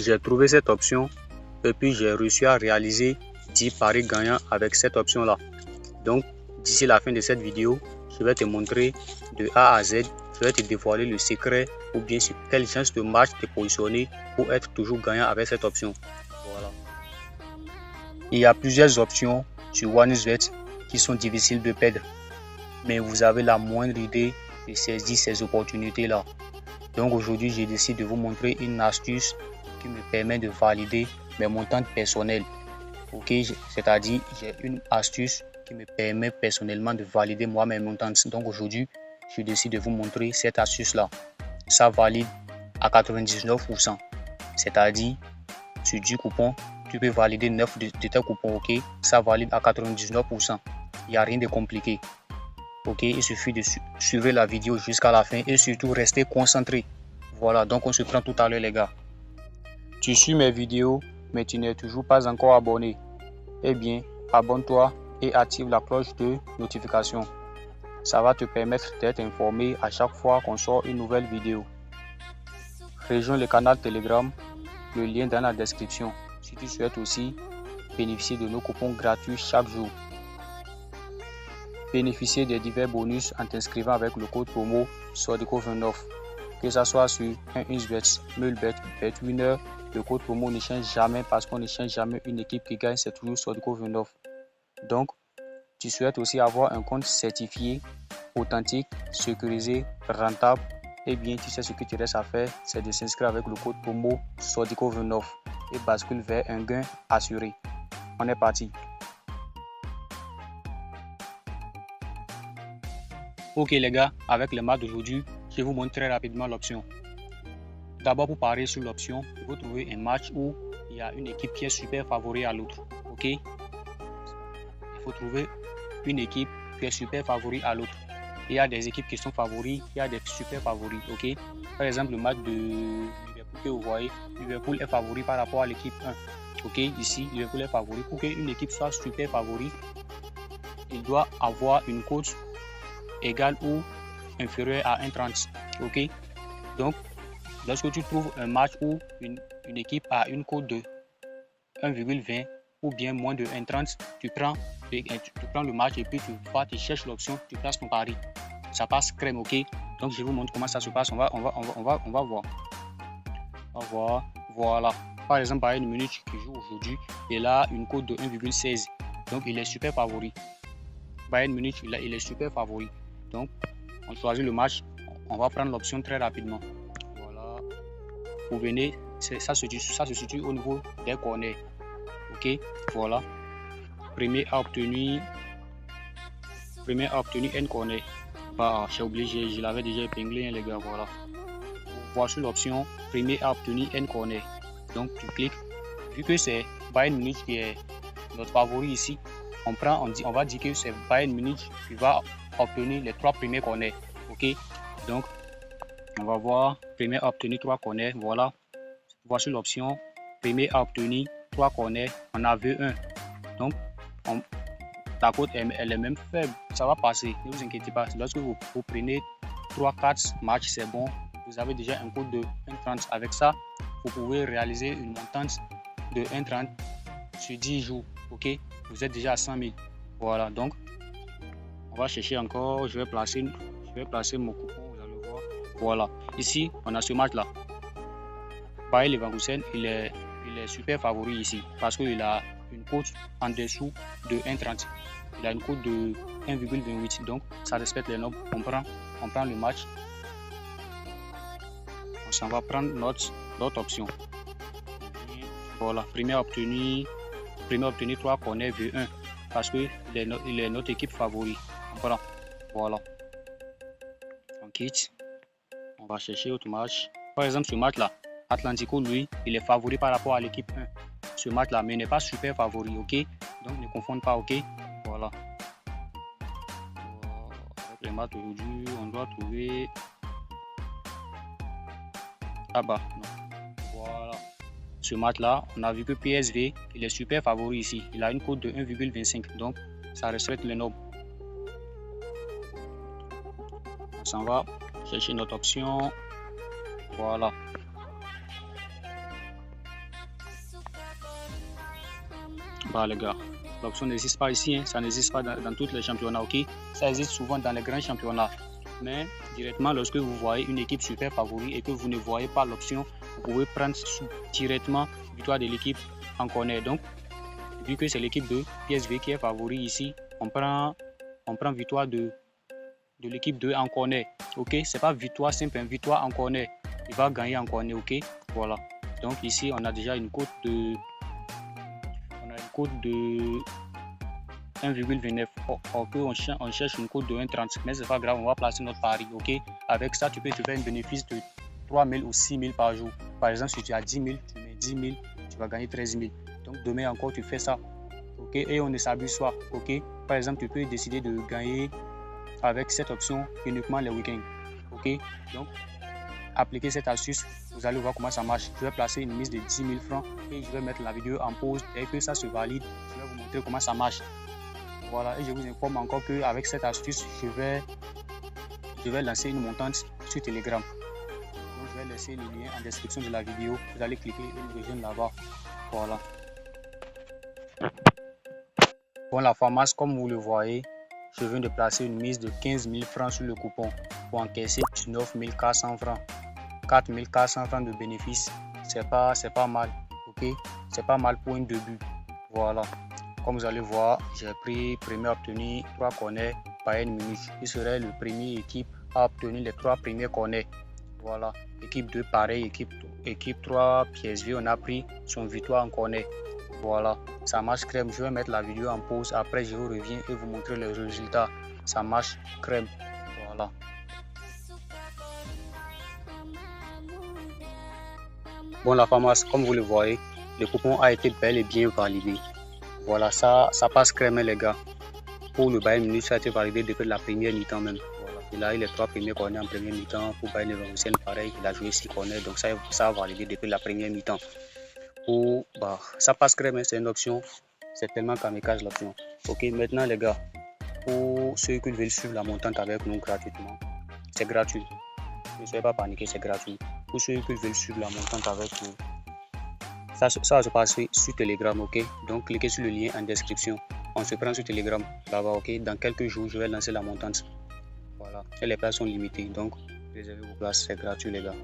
j'ai trouvé cette option et puis j'ai réussi à réaliser 10 paris gagnants avec cette option là. Donc d'ici la fin de cette vidéo, je vais te montrer de A à Z, je vais te dévoiler le secret ou bien sur quel genre de match te positionner pour être toujours gagnant avec cette option. Voilà. Il y a plusieurs options sur OneXBet qui sont difficiles de perdre, mais vous avez la moindre idée de saisir ces opportunités là. Donc aujourd'hui, j'ai décidé de vous montrer une astuce qui me permet de valider mes montants personnels. Ok, c'est-à-dire j'ai une astuce qui me permet personnellement de valider moi mes montants. Donc aujourd'hui, je décide de vous montrer cette astuce là. Ça valide à 99%. C'est-à-dire sur 10 coupons, tu peux valider 9 de tes coupons. Ok, ça valide à 99%. Il n'y a rien de compliqué. Ok, il suffit de suivre la vidéo jusqu'à la fin et surtout rester concentré. Voilà, donc on se prend tout à l'heure les gars. Tu suis mes vidéos mais tu n'es toujours pas encore abonné. Eh bien, abonne-toi et active la cloche de notification. Ça va te permettre d'être informé à chaque fois qu'on sort une nouvelle vidéo. Rejoins le canal Telegram, le lien dans la description si tu souhaites aussi bénéficier de nos coupons gratuits chaque jour. Bénéficier des divers bonus en t'inscrivant avec le code promo SODICO29. Que ce soit sur 1xBet, Mulbet, BetWinner, le code promo ne change jamais parce qu'on ne change jamais une équipe qui gagne, c'est toujours SODICO29. Donc, tu souhaites aussi avoir un compte certifié, authentique, sécurisé, rentable, eh bien, tu sais ce que tu restes à faire, c'est de s'inscrire avec le code promo SODICO29 et bascule vers un gain assuré. On est parti. Ok les gars, avec le match d'aujourd'hui, je vous montre très rapidement l'option. D'abord pour parier sur l'option, vous trouvez un match où il y a une équipe qui est super favori à l'autre. Ok, il faut trouver une équipe qui est super favori à l'autre. Il y a des équipes qui sont favoris, il y a des super favoris. Ok, par exemple le match de Liverpool que vous voyez, Liverpool est favori par rapport à l'équipe 1. Ok, ici Liverpool est favori. Pour qu'une équipe soit super favori, il doit avoir une cote égale ou inférieure à 1,30. Ok, donc lorsque tu trouves un match où une équipe a une cote de 1,20 ou bien moins de 1,30, tu prends le match et puis tu cherches l'option, tu places ton pari. Ça passe crème. Ok, donc je vous montre comment ça se passe. On va voir. Voilà. Par exemple, Bayern Munich qui joue aujourd'hui, il a une cote de 1,16. Donc il est super favori. Bayern Munich, il est super favori. Donc on choisit le match. On va prendre l'option très rapidement. Voilà. Vous venez, ça se situe au niveau des corners. Ok, voilà. Premier à obtenir un corner. Bah, j'ai oublié, je l'avais déjà épinglé, hein, les gars. Voilà. Voici l'option premier à obtenir un corner. Donc tu cliques. Vu que c'est Bayern Munich qui est notre favori ici, on va dire que c'est Bayern Munich qui va obtenir les 3 premiers corners. Ok, donc on va voir premier à obtenir 3 corners. Voilà. Voici l'option premier à obtenir 3 corners. On a vu 1. Donc la cote elle est même faible. Ça va passer. Ne vous inquiétez pas. Lorsque vous prenez 3-4 matchs, c'est bon. Vous avez déjà un cote de 1,30. Avec ça, vous pouvez réaliser une montante de 1,30 sur 10 jours. Ok, vous êtes déjà à 100 000. Voilà, donc on va chercher encore. Je vais placer mon coupon. Vous allez voir. Voilà, ici on a ce match là. Bayer Leverkusen, il est super favori ici parce qu'il a une cote en dessous de 1,30. Il a une cote de 1,28. Donc ça respecte les normes. On prend le match. On s'en va prendre notre option. Voilà, premier à obtenir 3 corners V1 parce qu'il est notre équipe favori. On prend. Voilà. On quitte. On va chercher autre match. Par exemple, ce match là, Atlantico, lui, il est favori par rapport à l'équipe 1. Ce match là, mais il n'est pas super favori. Ok, donc ne confondez pas. Ok, voilà. Avec les matchs aujourd'hui, on doit trouver. Ah bah non. Voilà. Ce match là, on a vu que PSV, il est super favori ici. Il a une cote de 1,25. Donc ça respecte les normes. On s'en va chercher notre option. Voilà. Bah les gars, l'option n'existe pas ici, hein. Ça n'existe pas dans tous les championnats, ok? Ça existe souvent dans les grands championnats. Mais directement, lorsque vous voyez une équipe super favori et que vous ne voyez pas l'option, vous pouvez prendre directement victoire de l'équipe en corner. Donc, vu que c'est l'équipe de PSV qui est favori ici, on prend victoire de l'équipe 2 en corner. Ok, c'est pas victoire simple, une victoire en corner. Il va gagner en corner, ok? Voilà. Donc ici, on a déjà une cote de 1,29. Ok, on cherche une cote de 1,30, mais c'est pas grave, on va placer notre pari, ok? Avec ça, tu peux te faire un bénéfice de 3 000 ou 6 000 par jour. Par exemple, si tu as 10 000, tu mets 10 000, tu vas gagner 13 000. Donc demain encore, tu fais ça, ok? Et on ne s'abuse pas, ok? Par exemple, tu peux décider de gagner avec cette option uniquement les week-ends, ok? Donc, appliquez cette astuce, vous allez voir comment ça marche. Je vais placer une mise de 10 000 francs et je vais mettre la vidéo en pause. Dès que ça se valide, je vais vous montrer comment ça marche. Voilà, et je vous informe encore qu'avec cette astuce, je vais lancer une montante sur Telegram. Donc, je vais laisser le lien en description de la vidéo. Vous allez cliquer et me rejoindre là-bas. Voilà. Bon, la pharmacie, comme vous le voyez, je viens de placer une mise de 15 000 francs sur le coupon pour encaisser 19 400 francs. 4 400 francs de bénéfice, c'est pas mal, ok? C'est pas mal pour un début. Voilà. Comme vous allez voir, j'ai pris premier à obtenir 3 corners par une minute. Il serait le premier équipe à obtenir les 3 premiers corners. Voilà. Équipe 2, pareil. Équipe 3, PSV, on a pris son victoire en corner. Voilà. Ça marche crème. Je vais mettre la vidéo en pause. Après, je reviens et vous montrer les résultats. Ça marche crème. Voilà. Bon, la pharmacie, comme vous le voyez, le coupon a été bel et bien validé. Voilà, ça passe crème, les gars. Pour le Bayern Munich, ça a été validé depuis la première mi-temps même. Voilà. Il a eu les 3 premiers corners en première mi-temps. Pour Bayern Leverkusen, pareil, il a joué 6 corners. Donc ça a validé depuis la première mi-temps. Ça passe crème, c'est une option. C'est tellement kamikaze l'option. Ok, maintenant les gars, pour ceux qui veulent suivre la montante avec nous gratuitement, c'est gratuit. Ne soyez pas paniqués, c'est gratuit. Pour ceux qui veulent suivre la montante avec nous, ça va se passer sur Telegram, ok? Donc cliquez sur le lien en description. On se prend sur Telegram là-bas, ok? Dans quelques jours, je vais lancer la montante. Voilà. Et les places sont limitées, donc réservez vos places, c'est gratuit les gars.